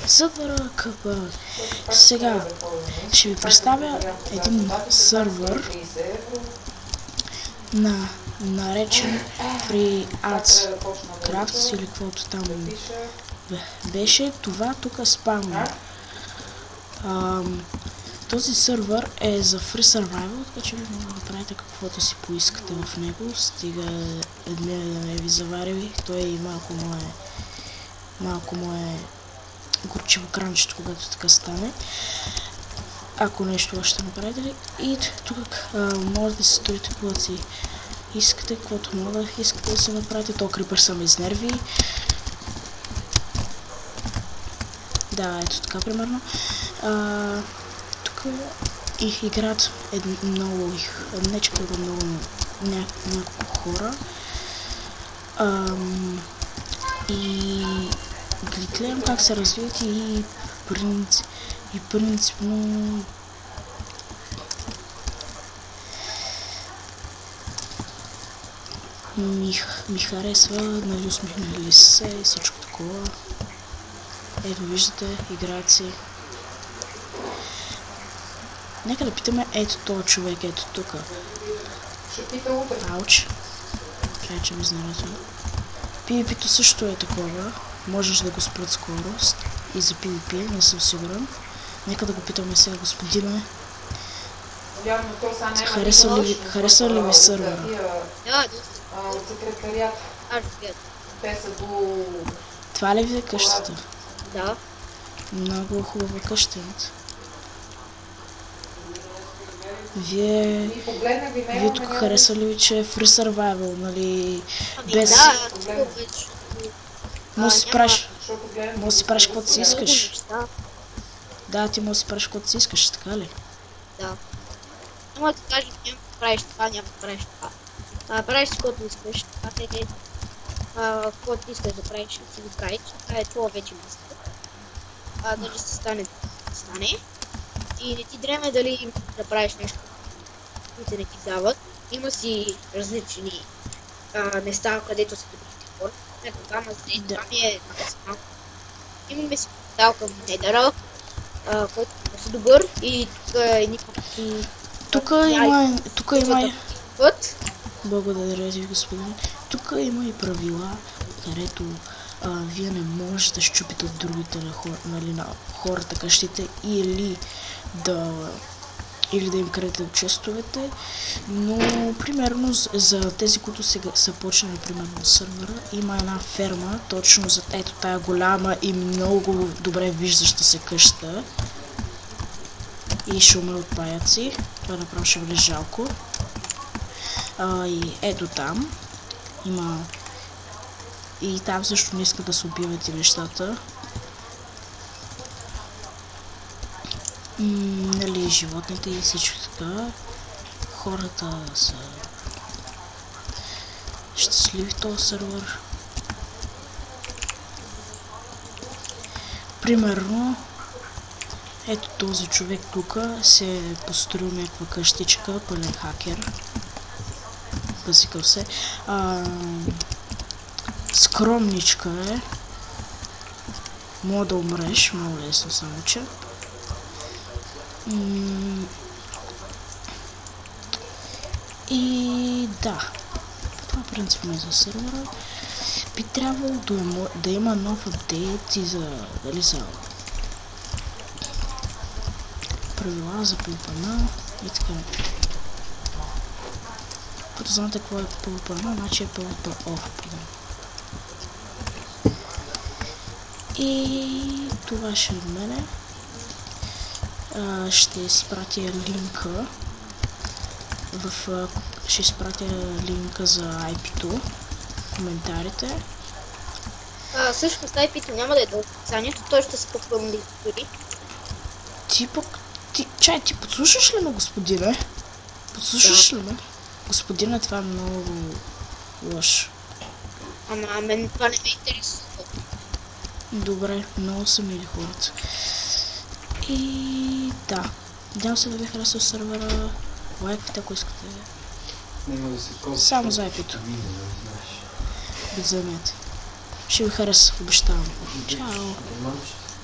Сървъра КП. Сега ще ви представя един сървър наречен FreeAdsCrafts или каквото там беше. Това тук е спамно. Този сървър е за Free Survival, така че ви мога да правите каквото си поискате в него, стига едне да не ви завари. Той и малко му е горчиво кранчето, когато така стане. Ако нещо още направите. И тук може да се строите каквото си искате, каквото мога да искате да се направите. То крипър са ме изнерви. Да, ето така примерно. Тук играят много няколко хора. И гледам как се развиват и принципно ми харесва, нали, усмихнали се и всичко такова. Ето виждате, играят си. Нека да питаме ето този човек, ето тук. Ауч. Чай, че ми знае това. PvP-то също е такова. Можеш да го спрат скорост. И за PvP, не съм сигурен. Нека да го питаме сега, господине. Хареса ли ви сървъра? От секретарият. Те са до... Това ли ви е къщата? Да. Много хубава къща имате. Вие тук хареса ли ви, че е Free Survival, нали? Без... Може да си правиш каквото си искаш. Да, ти може да си правиш каквото си искаш, така ли? Да. Няма да кажеш, няма да правиш това, няма да правиш това. Правиш каквото искаш, каквото искаш да правиш, ще си го правиш. Това е това вече мисля. Дали ще стане. И не ти дреме дали да правиш нещо, които не ти дават. Има си различни места, където са добрите хора. Ето там ми е максимално. Имаме си портал към Недъра, който е добър и тук има Благодаря ви, господин. Тук има и правила, където вие не можете да щупите от другите на хората къщите или да им крадете честовете, но примерно за тези, които сега са почнали примерно сървъра, има една ферма точно за ето тая голяма и много добре виждаща се къща и шума от паяци. Това направо ще бъде жалко. И ето там има и там също не искат да се убиват и нещата. Нали, животните и всичко така. Хората са щастливи в този сървър. Примерно ето този човек тук се е построил някаква къщичка, пълен хакер. Бъзикал се. Скромничка е. Мога да умреш, много лесно само че. И да. Това принципно е за сървъра. Би трябвало да има нов апдейт и за правила за PvP и така. Като знаете какво е PvP, значи е PvP off. И това ще е от мене. Ще изпратя линка за IP-то в коментарите. Всъщност IP-то няма да е до описанието, той ще се попълни дори. Ти подслушаш ли ме, господине? Подслушаш ли ме? Господине, това е много лошо. Ама мен това не ме интересува. Добре, много са мили хората. И да. Надявам се да ви харесва сървъра. Лайкайте, ако искате. Само за IP-то. Да вземете. Ще ви хареса, обещавам. Чао!